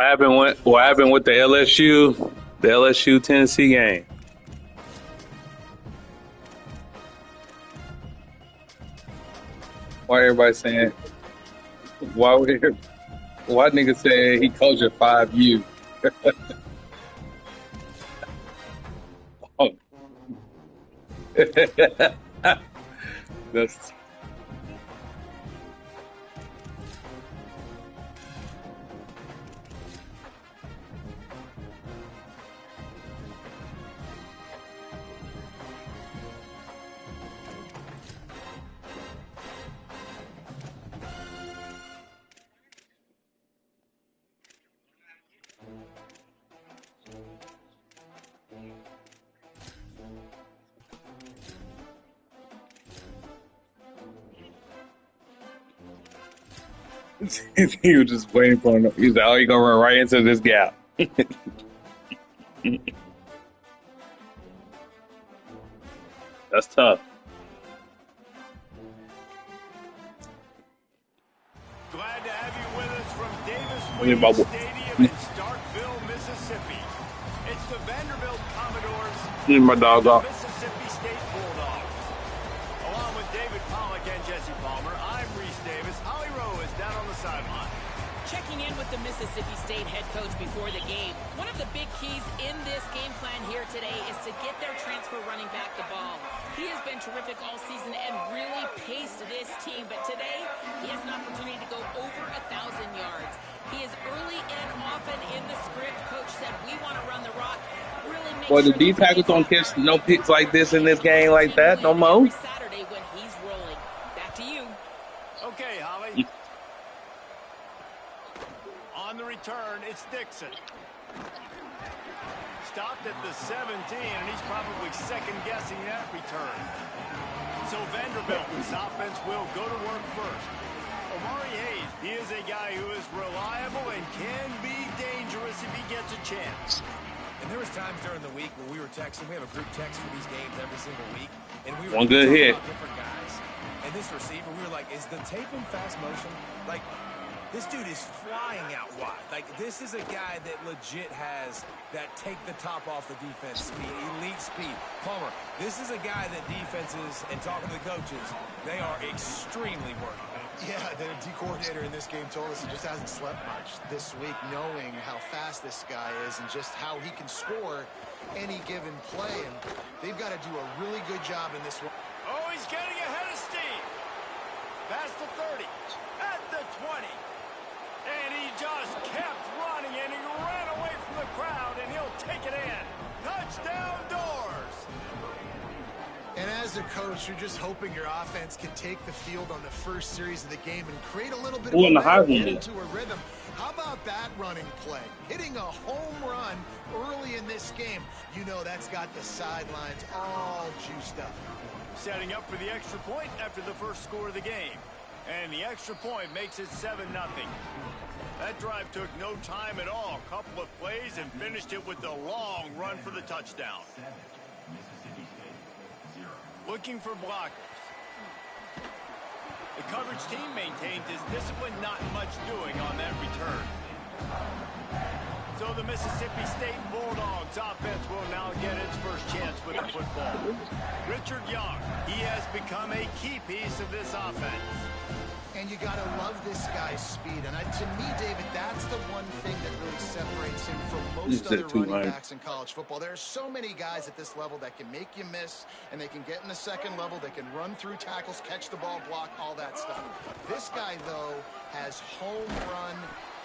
What happened with the LSU Tennessee game? Why everybody saying why we why nigga saying he coached at 5U? Oh. That's he was just waiting for him. He's like, oh, he gonna run right into this gap. That's tough. Glad to have you with us from Davis I mean, my, Stadium in Starkville, Mississippi. It's the Vanderbilt Commodores my dog and the off. Mississippi State Bulldogs. Along with David Pollock and Jesse Palmer, I'm Reese Davis. Holly Rowe is down on the sideline. Checking in with the Mississippi State head coach before the game. One of the big keys in this game plan here today is to get their transfer running back the ball. He has been terrific all season and really paced this team, but today he has an opportunity to go over 1,000 yards. He is early and often in the script. Coach said, we want to run the rock. Really make Well, the sure D tackles don't catch no picks like this in this game like that no more. Saturday when he's rolling. Back to you. Okay, Holly. On the return, it's Dixon. Stopped at the 17, and he's probably second-guessing that return. So Vanderbilt's offense will go to work first. Omari Hayes, he is a guy who is reliable and can be dangerous if he gets a chance. And there was times during the week where we were texting. We have a group text for these games every single week. And we were One good talking hit. about different guys. And this receiver, we were like, is the tape in fast motion? Like, this dude is flying out wide. Like, this is a guy that legit has that take the top off the defense speed, elite speed. Palmer, this is a guy that defenses, and talking to the coaches, they are extremely worried about. Yeah, the D coordinator in this game told us he just hasn't slept much this week, knowing how fast this guy is and just how he can score any given play. And they've got to do a really good job in this one. Oh, he's getting ahead of steam. Past the 30, at the 20. And he just kept running, and he ran away from the crowd, and he'll take it in. Touchdown, Doors. And as a coach, you're just hoping your offense can take the field on the first series of the game and create a little bit of momentum, get into a rhythm. How about that running play? Hitting a home run early in this game. You know that's got the sidelines all juiced up. Setting up for the extra point after the first score of the game. And the extra point makes it 7-0. That drive took no time at all. Couple of plays and finished it with a long run for the touchdown. Looking for blockers. The coverage team maintained his discipline, not much doing on that return. So the Mississippi State Bulldogs offense will now get its first chance with the football. Richard Young, he has become a key piece of this offense. And you got to love this guy's speed. And to me, David, that's the one thing that really separates him from most other running backs in college football. There are so many guys at this level that can make you miss, and they can get in the second level. They can run through tackles, catch the ball, block, all that stuff. This guy, though, has home run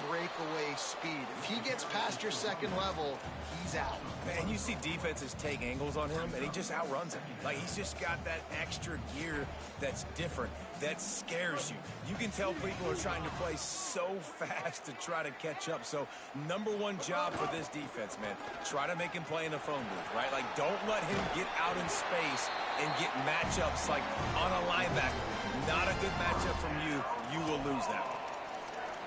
breakaway speed. If he gets past your second level, he's out. Man, you see defenses take angles on him, and he just outruns them. Like, he's just got that extra gear that's different, that scares you. You can tell people are trying to play so fast to try to catch up. So, number one job for this defense, man, try to make him play in a phone booth, right? Like, don't let him get out in space and get matchups like on a linebacker. Not a good matchup from you. You will lose that one.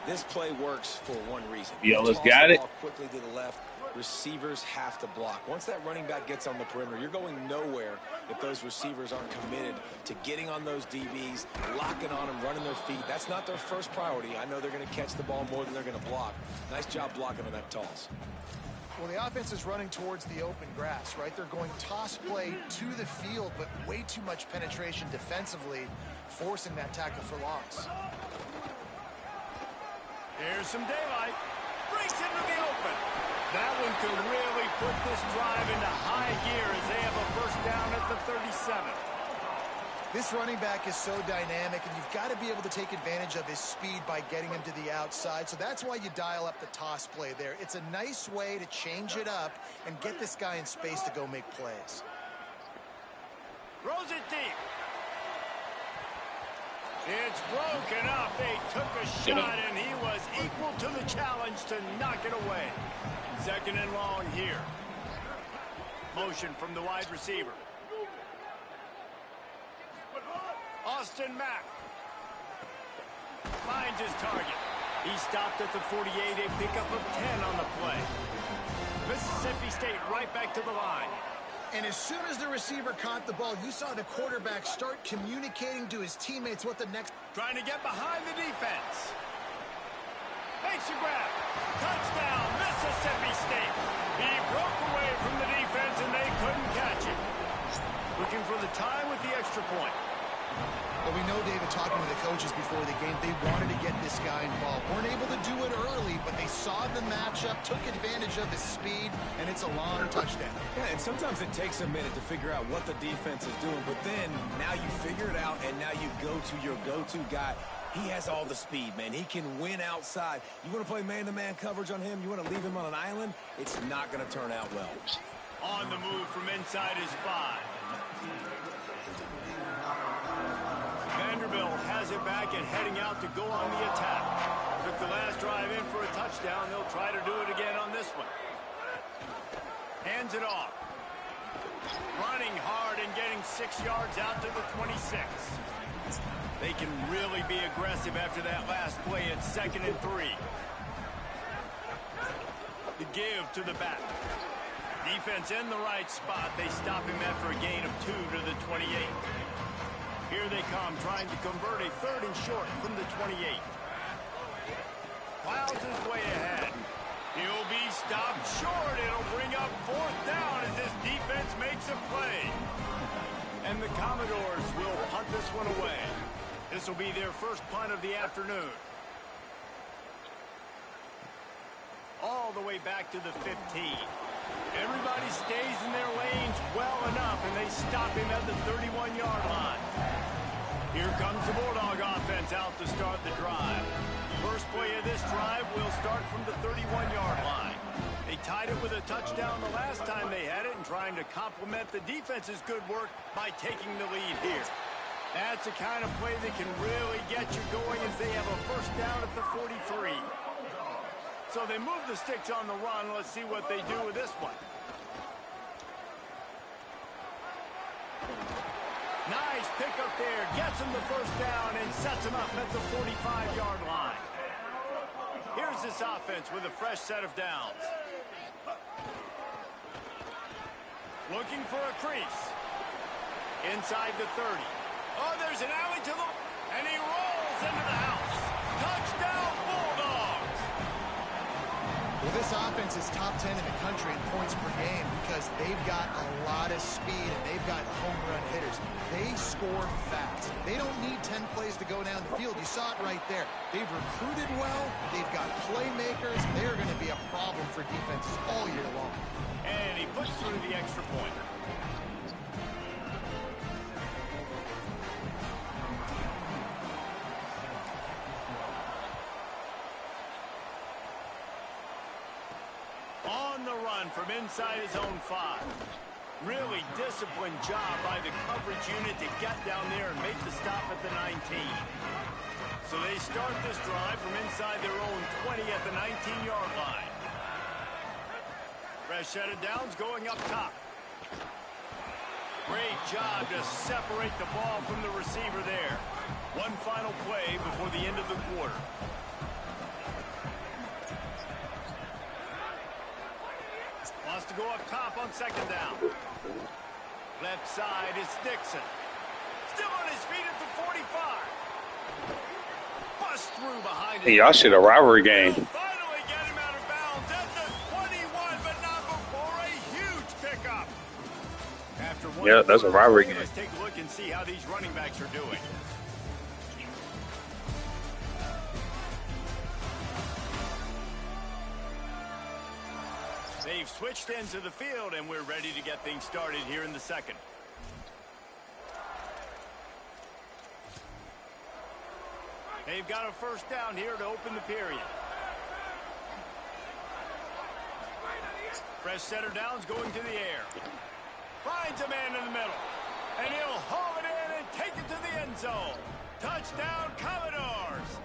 This play works for one reason. Yo, let's got it. Quickly to the left, receivers have to block. Once that running back gets on the perimeter, you're going nowhere if those receivers aren't committed to getting on those DBs, locking on them, running their feet. That's not their first priority. I know they're going to catch the ball more than they're going to block. Nice job blocking on that toss. Well, the offense is running towards the open grass, right? They're going toss play to the field, but way too much penetration defensively, forcing that tackle for loss. Here's some daylight. Breaks into the open. That one could really put this drive into high gear as they have a first down at the 37. This running back is so dynamic, and you've got to be able to take advantage of his speed by getting him to the outside. So that's why you dial up the toss play there. It's a nice way to change it up and get this guy in space to go make plays. Throws it deep. It's broken up. They took a shot, and he was equal to the challenge to knock it away. Second and long here. Motion from the wide receiver. Austin Mack finds his target. He stopped at the 48, a pickup of 10 on the play. Mississippi State right back to the line. And as soon as the receiver caught the ball, you saw the quarterback start communicating to his teammates what the next... Trying to get behind the defense. Makes a grab. Touchdown, Mississippi State. He broke away from the defense and they couldn't catch it. Looking for the tie with the extra point. Well, we know, David, talking to the coaches before the game, they wanted to get this guy involved. Weren't able to do it early, but they saw the matchup, took advantage of his speed, and it's a long touchdown. Yeah, and sometimes it takes a minute to figure out what the defense is doing, but then now you figure it out, and now you go to your go-to guy. He has all the speed, man. He can win outside. You want to play man-to-man coverage on him? You want to leave him on an island? It's not going to turn out well. On the move from inside his 5. Vanderbilt has it back and heading out to go on the attack. Took the last drive in for a touchdown. They'll try to do it again on this one. Hands it off. Running hard and getting 6 yards out to the 26. They can really be aggressive after that last play at 2nd and 3. The give to the back. Defense in the right spot. They stop him after a gain of 2 to the 28. Here they come, trying to convert a 3rd and short from the 28. Plows his way ahead. He'll be stopped short. It'll bring up 4th down as this defense makes a play. And the Commodores will punt this one away. This will be their first punt of the afternoon. All the way back to the 15. Everybody stays in their lanes well enough, and they stop him at the 31-yard line. Here comes the Bulldog offense out to start the drive. First play of this drive will start from the 31-yard line. They tied it with a touchdown the last time they had it and trying to complement the defense's good work by taking the lead here. That's the kind of play that can really get you going as they have a first down at the 43. So they move the sticks on the run. Let's see what they do with this one. Nice pickup there. Gets him the first down and sets him up at the 45-yard line. Here's this offense with a fresh set of downs. Looking for a crease. Inside the 30. Oh, there's an alley to the... And he rolls into the house. Touchdown, Bulldogs! Well, this offense is top 10 in the country in points per game because they've got a lot of speed and they've got home run hitters. They score fast. They don't need 10 plays to go down the field. You saw it right there. They've recruited well. They've got playmakers. They're going to be a problem for defenses all year long. And he puts through the extra point. On the run from inside his own 5. Really disciplined job by the coverage unit to get down there and make the stop at the 19. So they start this drive from inside their own 20 at the 19-yard line. Fresh set of downs going up top. Great job to separate the ball from the receiver there. One final play before the end of the quarter. go up top on second down. Left side is Dixon. Still on his feet at the 45. Bust through behind Hey, y'all should a rivalry game. Finally get him out of bounds at the 21, but not before a huge pickup. After one, Yeah, that's a rivalry game. Let's take a look and see how these running backs are doing. They've switched ends of the field, and we're ready to get things started here in the second. They've got a first down here to open the period. Fresh center downs going to the air. Finds a man in the middle. And he'll haul it in and take it to the end zone. Touchdown, Commodores!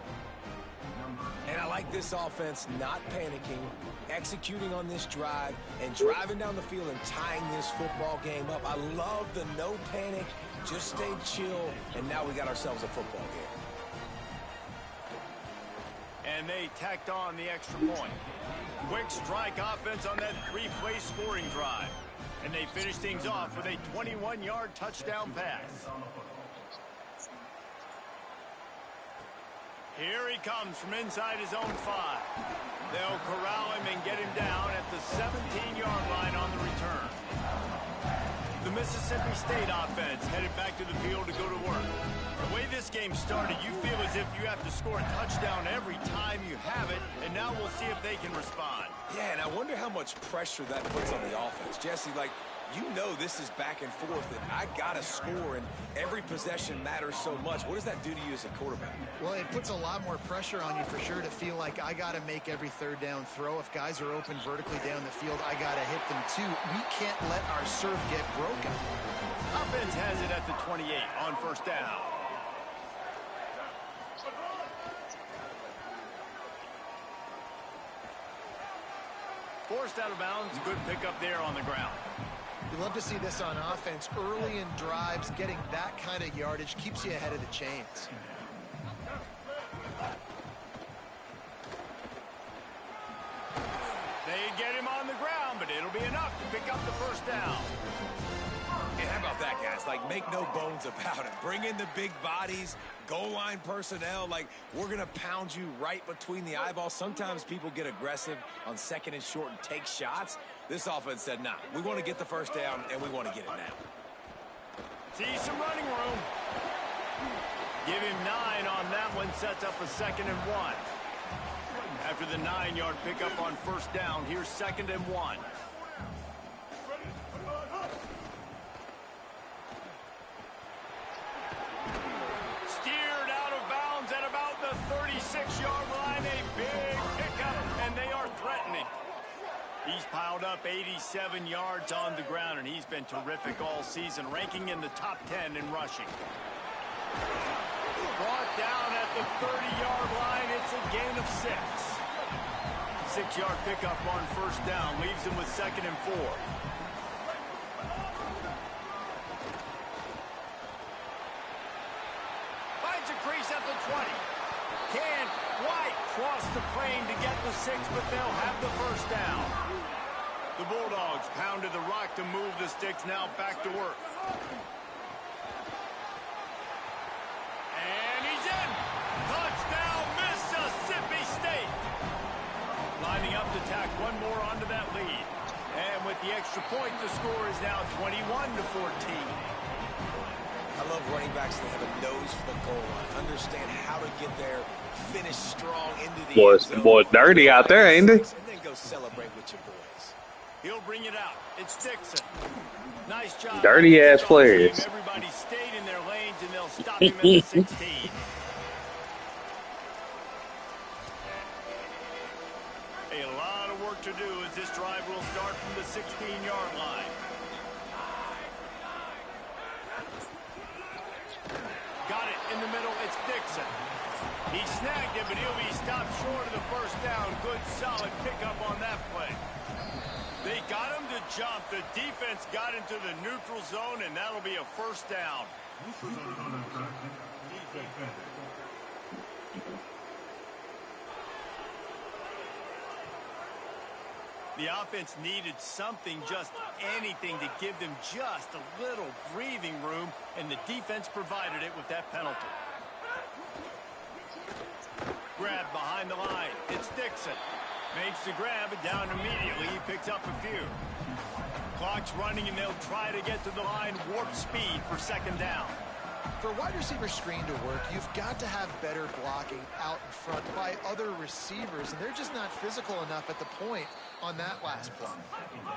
And I like this offense not panicking, executing on this drive, and driving down the field and tying this football game up. I love the no panic, just stay chill, and now we got ourselves a football game. And they tacked on the extra point. Quick strike offense on that three-play scoring drive. And they finish things off with a 21-yard touchdown pass. Here he comes from inside his own 5. They'll corral him and get him down at the 17-yard line on the return. The Mississippi State offense headed back to the field to go to work. The way this game started, you feel as if you have to score a touchdown every time you have it, and now we'll see if they can respond. Yeah, and I wonder how much pressure that puts on the offense. Jesse, like, you know this is back and forth, and I got to score, and every possession matters so much. What does that do to you as a quarterback? Well, it puts a lot more pressure on you for sure to feel like I got to make every third down throw. If guys are open vertically down the field, I got to hit them too. We can't let our serve get broken. Offense has it at the 28 on first down. Forced out of bounds, good pickup there on the ground. You love to see this on offense. Early in drives, getting that kind of yardage keeps you ahead of the chains. They get him on the ground, but it'll be enough to pick up the first down. And how about that, guys? Like, make no bones about it. Bring in the big bodies, goal line personnel. Like, we're going to pound you right between the eyeballs. Sometimes people get aggressive on second and short and take shots. This offense said, nah, we want to get the first down, and we want to get it now. See some running room. Give him 9 on that one. Sets up a 2nd and 1. After the 9-yard pickup on first down, here's 2nd and 1. Steered out of bounds at about the 36-yard line. A big pickup, and they are threatening. He's piled up 87 yards on the ground, and he's been terrific all season, ranking in the top 10 in rushing. Brought down at the 30-yard line. It's a gain of 6. 6-yard pickup on first down leaves him with 2nd and 4. Finds a crease at the 20. Can't quite cross the plane to get the 6, but they'll have the first down. The Bulldogs pounded the rock to move the sticks, now back to work. And he's in. Touchdown, Mississippi State. Lining up to tack one more onto that lead. And with the extra point, the score is now 21-14. I love running backs that have a nose for the goal line, understand how to get there, finish strong into the end zone. Boy, dirty out there, ain't they? And then go celebrate with your boys. He'll bring it out. It's Dixon. Nice job. Dirty ass players. Everybody stayed in their lanes, and they'll stop him at the 16. A lot of work to do as this drive will start from the 16-yard line. Got it in the middle. It's Dixon. He snagged it, but he'll be stopped short of the first down. Good, solid pickup on that play. They got him to jump. The defense got into the neutral zone, and that'll be a first down. The offense needed something, just anything, to give them just a little breathing room, and the defense provided it with that penalty. Grab behind the line. It's Dixon. Makes the grab, and down immediately. He picks up a few. Clock's running, and they'll try to get to the line warp speed for second down. For a wide receiver screen to work, you've got to have better blocking out in front by other receivers, and they're just not physical enough at the point on that last play.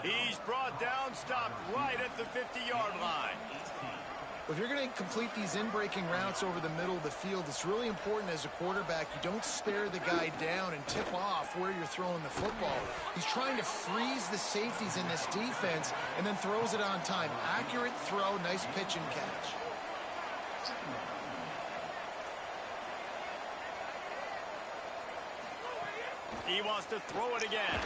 He's brought down, stopped right at the 50-yard line. If you're going to complete these in-breaking routes over the middle of the field, it's really important as a quarterback you don't stare the guy down and tip off where you're throwing the football. He's trying to freeze the safeties in this defense and then throws it on time. Accurate throw, nice pitch and catch. He wants to throw it again.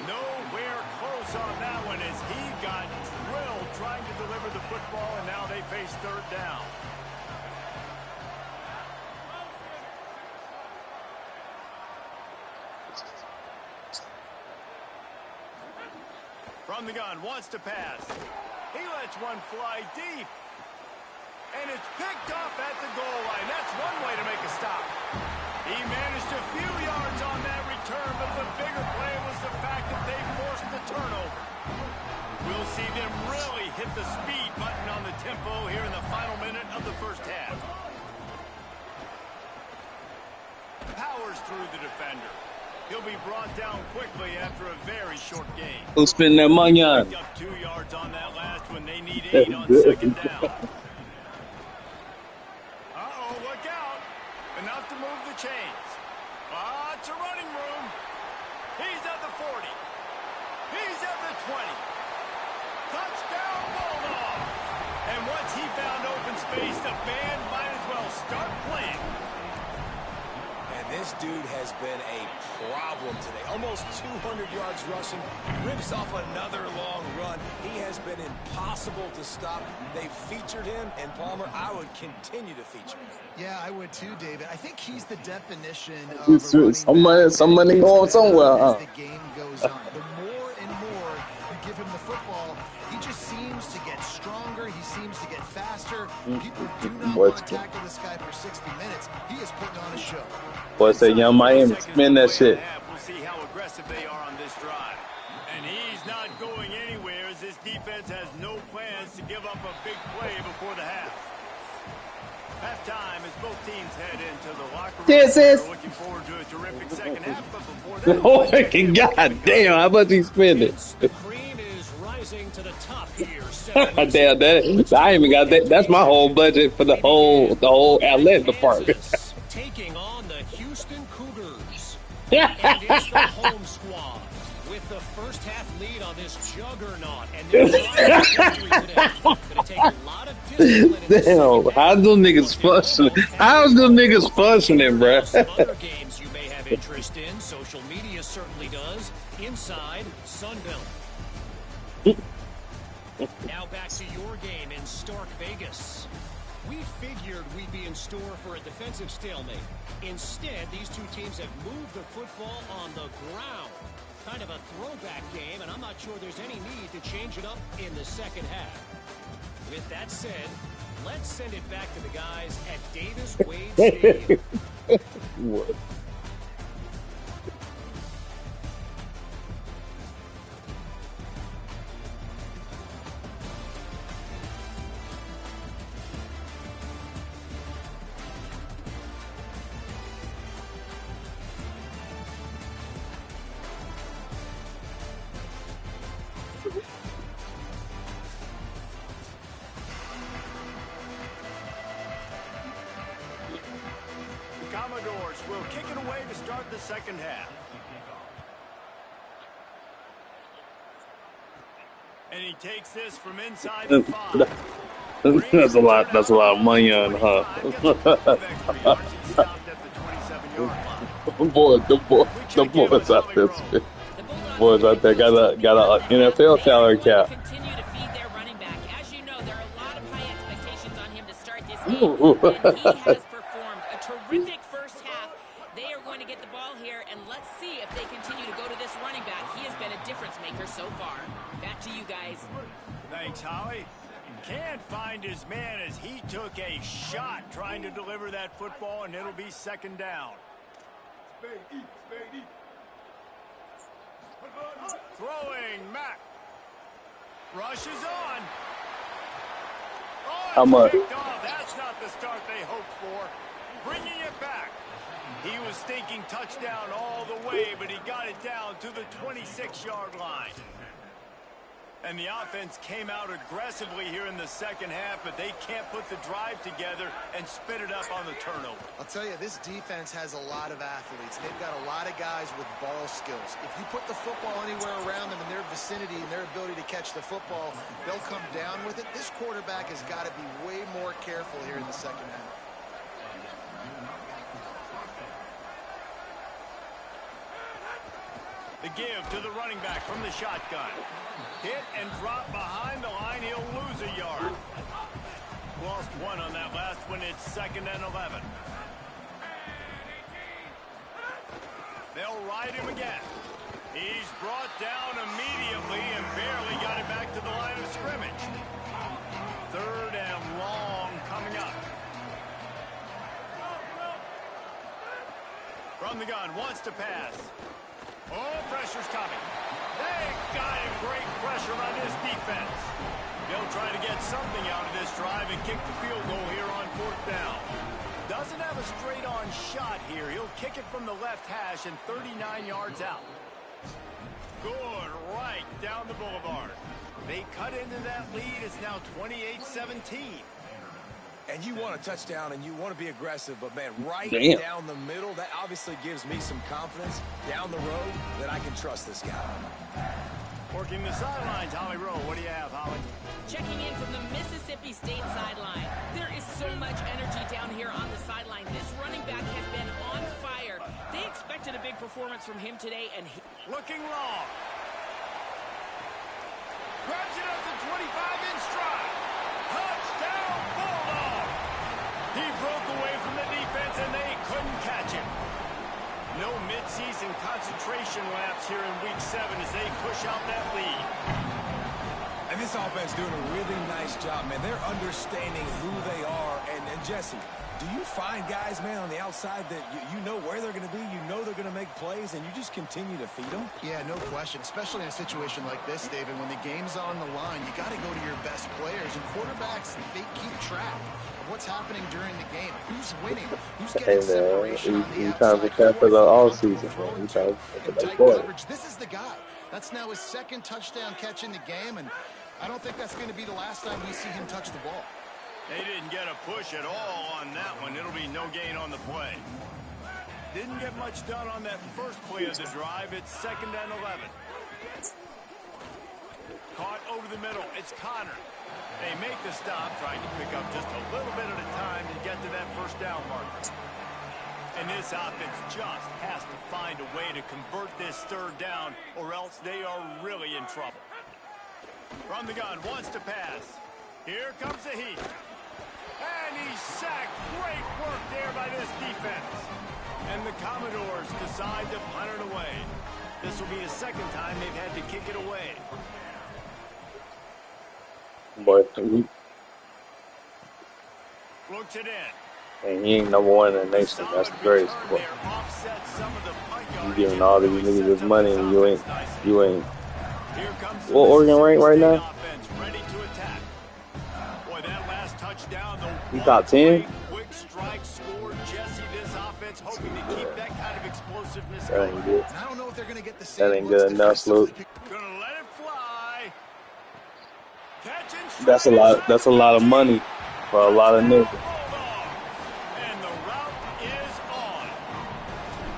Nowhere close on that one as he got drilled trying to deliver the football, and now they face third down. From the gun, wants to pass. He lets one fly deep. And it's picked off at the goal line. That's one way to make a stop. He managed a few yards on that return, but the bigger play was the fact that they forced the turnover. We'll see them really hit the speed button on the tempo here in the final minute of the first half. Powers through the defender. He'll be brought down quickly after a very short game. Who's spending their money on? Picked up 2 yards on that last one. They need 8 on second down. Look out. Enough to move the chains. It's a running room. He's at the 40. He's at the 20. Touchdown, Bulldog. And once he found open space, the band might as well start playing. And this dude has been a problem today. Almost 200 yards rushing. Rips off another long run. He has been impossible to stop. They've featured him, and Palmer, I would continue to feature him. Yeah, I would too, David. I think he's the definition of somebody going somewhere. As the game goes on, the more and more you give him the football, he just seems to get stronger. He seems to get faster. People do not want to tackle this guy for 60 minutes. He is putting on a show. Boy, say Young Miami, spin that shit. We'll see how aggressive they are on this drive. And he's not going anywhere as this defense has no plans to give up a big play before the half. Halftime as both teams head into the locker room. This is looking forward to a terrific second half, but before that, oh, god damn, how much he spending? The cream is rising to the top here. Damn, that I even got that. That's my whole budget for the whole athletic department. Taking on the Houston Cougars. And it's the home squad with the first half lead on this juggernaut. And they're trying to today. Gonna take a lot of discipline. Damn, how's them niggas functioning? How's them niggas functioning, bruh? Some other games you may have interest in. Social media certainly does. Inside Sunbelt. Now back to your game in StarVegas. We figured we'd be in store for a defensive stalemate. Instead, these two teams have moved the football on the ground. Kind of a throwback game, and I'm not sure there's any need to change it up in the second half. With that said, let's send it back to the guys at Davis Wade Stadium. What? Commodores will kick it away to start the second half. And he takes this from inside the 5. That's a lot of money on her. The boys out there. Boys out there got a NFL salary cap. Continue to feed their running back. As you know, there are a lot of high expectations on him to start this game. And he has performed a terrific first half. They are going to get the ball here, and let's see if they continue to go to this running back. back. He has been a difference maker so far. Back to you guys. Thanks, Holly. Can't find his man as he took a shot trying to deliver that football, and it'll be second down. Throwing Mack. Rushes on. Oh, How much? That's not the start they hoped for. Bringing it back. He was thinking touchdown all the way, but he got it down to the 26-yard line. And the offense came out aggressively here in the second half, but they can't put the drive together and spit it up on the turnover. I'll tell you, this defense has a lot of athletes. They've got a lot of guys with ball skills. If you put the football anywhere around them in their vicinity and their ability to catch the football, they'll come down with it. This quarterback has got to be way more careful here in the second half. The give to the running back from the shotgun. Hit and drop behind the line. He'll lose a yard. Lost one on that last one. It's 2nd and 11. They'll ride him again. He's brought down immediately and barely got it back to the line of scrimmage. 3rd and long coming up. From the gun, wants to pass. Oh, pressure's coming. They got him. Great pressure on his defense. They'll try to get something out of this drive and kick the field goal here on 4th down. Doesn't have a straight-on shot here. He'll kick it from the left hash and 39 yards out. Good right down the boulevard. They cut into that lead. It's now 28-17. And you want a touchdown and you want to be aggressive, but man, right down the middle, that obviously gives me some confidence down the road that I can trust this guy. Working the sidelines, Holly Rowe. What do you have, Holly? Checking in from the Mississippi State sideline. There is so much energy down here on the sideline. This running back has been on fire. They expected a big performance from him today, and looking long. Grabs it up to 25 in stride. Touchdown, Bulldog. He broke away from the defense, and they couldn't catch him. No midseason concentration laps here in Week 7 as they push out that lead. And this offense doing a really nice job, man. They're understanding who they are. And Jesse, do you find guys, man, on the outside that you know where they're going to be, you know they're going to make plays, and you just continue to feed them? Yeah, no question, especially in a situation like this, David. When the game's on the line, you got to go to your best players. And quarterbacks, they keep track of what's happening during the game. Who's winning? Who's getting separation on the outside? For the all season, man. Tight coverage. This is the guy. That's now his 2nd touchdown catch in the game, and I don't think that's going to be the last time we see him touch the ball. They didn't get a push at all on that one. It'll be no gain on the play. Didn't get much done on that first play of the drive. It's 2nd and 11. Caught over the middle. It's Connor. They make the stop, trying to pick up just a little bit at a time to get to that first down marker. And this offense just has to find a way to convert this 3rd down, or else they are really in trouble. From the gun, wants to pass. Here comes the heat. And he's sacked. Great work there by this defense. And the Commodores decide to punt it away. This will be the 2nd time they've had to kick it away. But Looks it in. and he ain't number 1 in the nation. That's the greatest. But you giving all these niggas this money and you ain't. What Oregon rank right now? You top 10? Quick strike score, Jesse. This offense hoping to keep that kind of explosiveness That going. ain't good. I don't know if they're going to get the same. That ain't good enough, Luke. Gonna let it fly. Catch and That's a lot. That's a lot of money for a lot of niggas. And the route is on.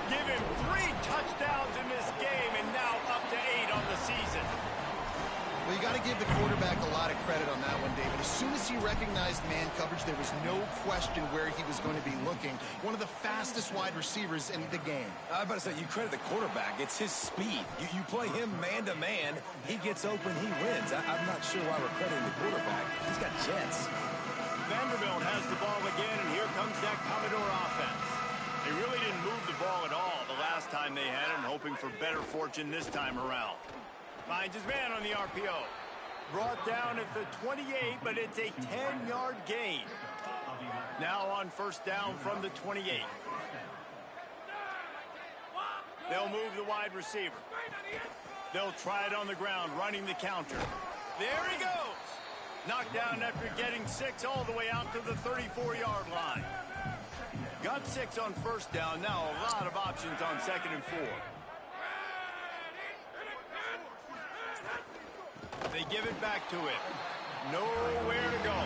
Give him 3 touchdowns in this game, and now up to 8 on the season. Well, you got to give the quarterback a lot of credit on that one, David. As soon as he recognized man coverage, there was no question where he was going to be looking. One of the fastest wide receivers in the game. I was about to say, you credit the quarterback. It's his speed. You play him man-to-man, he gets open, he wins. I'm not sure why we're crediting the quarterback. He's got jets. Vanderbilt has the ball again, and here comes that Commodore offense. They really didn't move the ball at all the last time they had it, hoping for better fortune this time around. Finds his man on the RPO. Brought down at the 28, but it's a 10-yard gain. Now on first down from the 28. They'll move the wide receiver. They'll try it on the ground, running the counter. There he goes. Knocked down after getting 6 all the way out to the 34-yard line. Got 6 on first down. Now a lot of options on 2nd and 4. They give it back to him. Nowhere to go.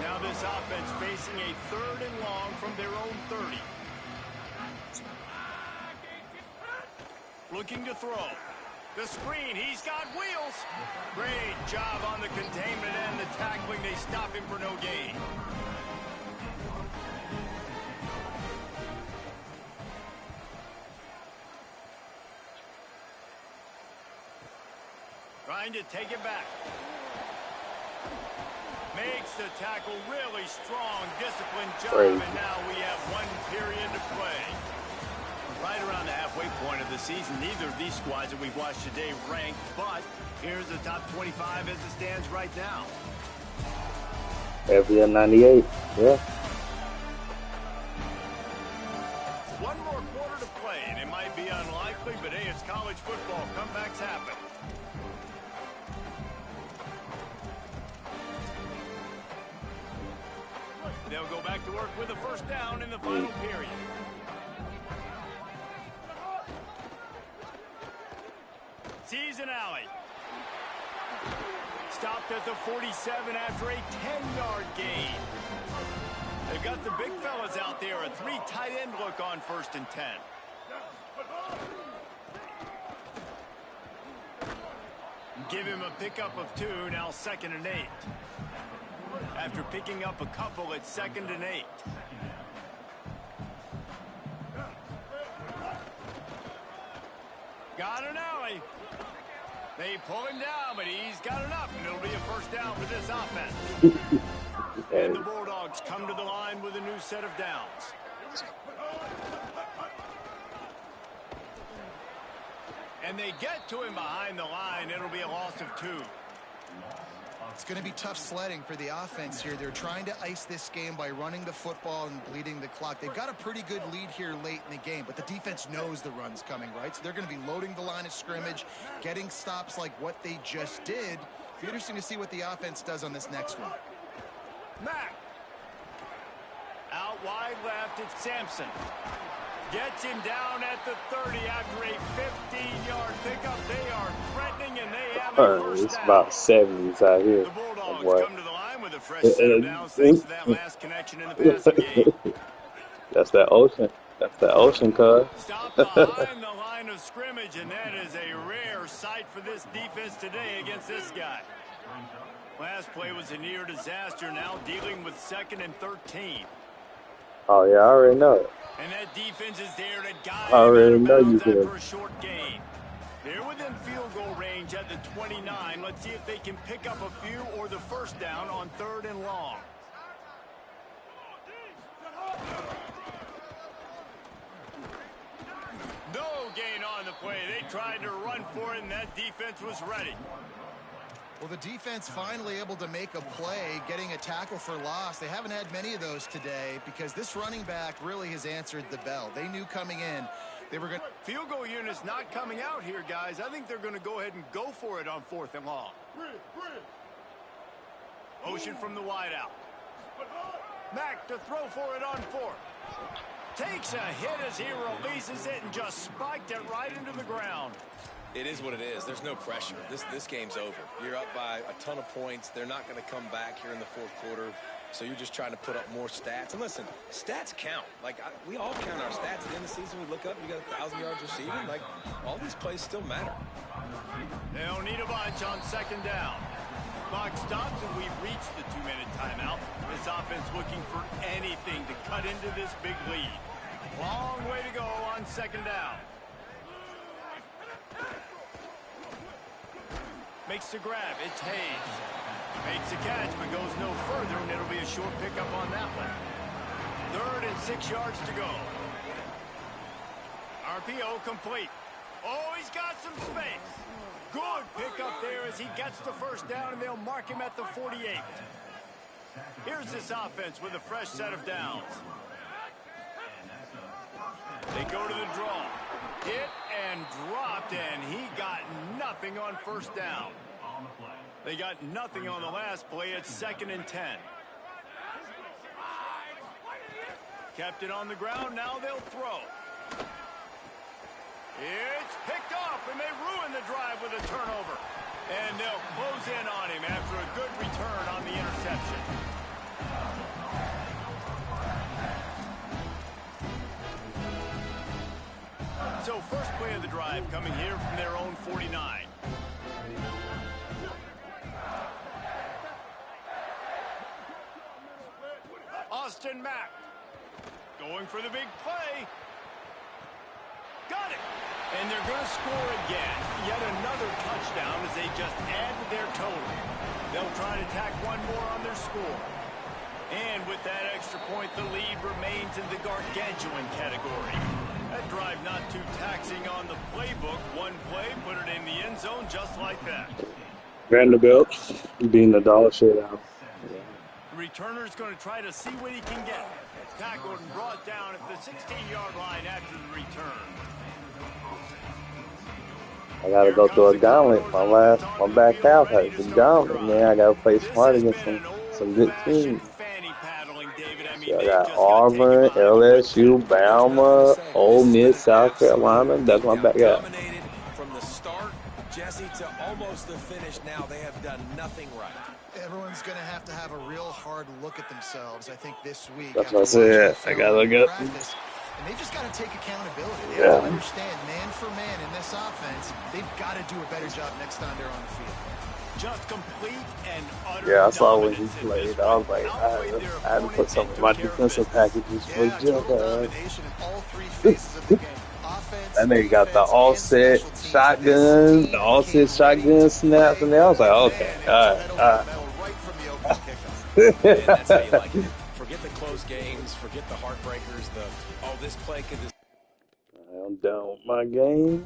Now this offense facing a 3rd and long from their own 30. Looking to throw. The screen, he's got wheels. Great job on the containment and the tackling. They stop him for no gain. Trying to take it back. Makes the tackle really strong, disciplined job, and now we have 1 period to play. Right around the halfway point of the season, neither of these squads that we've watched today ranked, but here's the top 25 as it stands right now. FBL 98, yeah. 1 more quarter to play, and it might be unlikely, but hey, it's college football. Comebacks happen. They'll go back to work with a first down in the final period. Sees an alley. Stopped at the 47 after a 10-yard gain. They've got the big fellas out there. A 3 tight end look on 1st and 10. Give him a pickup of 2, now 2nd and 8. After picking up a couple, it's 2nd and 8. Got an alley. They pull him down, but he's got enough, and it'll be a first down for this offense. And the Bulldogs come to the line with a new set of downs. And they get to him behind the line. It'll be a loss of 2. It's going to be tough sledding for the offense here. They're trying to ice this game by running the football and bleeding the clock. They've got a pretty good lead here late in the game, but the defense knows the run's coming, right? So they're going to be loading the line of scrimmage, getting stops like what they just did. It'll be interesting to see what the offense does on this next one. Mack. Out wide left, it's Sampson. Gets him down at the 30 after a 15-yard pickup. They are threatening, and they have a first It's down. about 70s out here. The Bulldogs come to the line with a fresh set of downs thanks to that last connection in the passing game. That's that ocean. That's that ocean, cuz. Stop behind the line of scrimmage, and that is a rare sight for this defense today against this guy. Last play was a near disaster, now dealing with 2nd and 13. Oh, yeah, I already know. And that defense is there to guide I already know you after did. a short gain. They're within field goal range at the 29. Let's see if they can pick up a few or the first down on 3rd and long. No gain on the play. They tried to run for it, and that defense was ready. Well, the defense finally able to make a play, getting a tackle for loss. They haven't had many of those today because this running back really has answered the bell. They knew coming in they were going to... Field goal unit's not coming out here, guys. I think they're going to go ahead and go for it on 4th and long. Motion from the wide out. Mack to throw for it on 4th. Takes a hit as he releases it and just spiked it right into the ground. It is what it is. There's no pressure. This game's over. You're up by a ton of points. They're not going to come back here in the 4th quarter. So you're just trying to put up more stats. And listen, stats count. Like, we all count our stats at the end of the season. We look up, you got 1,000 yards receiving. Like, all these plays still matter. They'll need a bunch on 2nd down. Clock stops, and we've reached the 2-minute timeout. This offense looking for anything to cut into this big lead. Long way to go on 2nd down. Makes the grab. It's Hayes. Makes the catch, but goes no further, and it'll be a short pickup on that one. 3rd and 6 yards to go. RPO complete. Oh, he's got some space. Good pickup there as he gets the first down, and they'll mark him at the 48. Here's this offense with a fresh set of downs. They go to the draw. Hit and dropped, and he got nothing on first down. They got nothing on the last play. It's 2nd and 10. Kept it on the ground. Now they'll throw. It's picked off, and they ruin the drive with a turnover. And they'll close in on him after a good return on the interception. So first play of the drive coming here from their own 49. Austin Mack going for the big play. Got it. And they're going to score again. Yet another touchdown as they just add to their total. They'll try to tack one more on their score. And with that extra point, the lead remains in the gargantuan category. That drive not too taxing on the playbook. One play, put it in the end zone just like that. Vanderbilt being the dog shit out. The returner's going to try to see what he can get. Tackled and brought down at the 16-yard line after the return. I gotta go through a gauntlet. My back half has the gauntlet, man. I gotta play smart against some good teams. So I got Auburn, LSU, Bama, Ole Miss, South Carolina. That's my back half. From the start, Jesse, to almost the finish now, they have done nothing right. Everyone's going to have a real hard look at themselves, I think, this week. That's what I said. I gotta look up. And they've just got to take accountability. They have to understand, man for man in this offense, they've got to do a better job next time they're on the field. Just complete and utter. Yeah, I saw when he played. I was like, I had to put some of my defensive packages for Jill. That nigga got the offset shotgun, snaps, and I was like, okay, all right. That's how you like it. Forget the close games, forget the heartbreakers, this play could... I'm done with my game.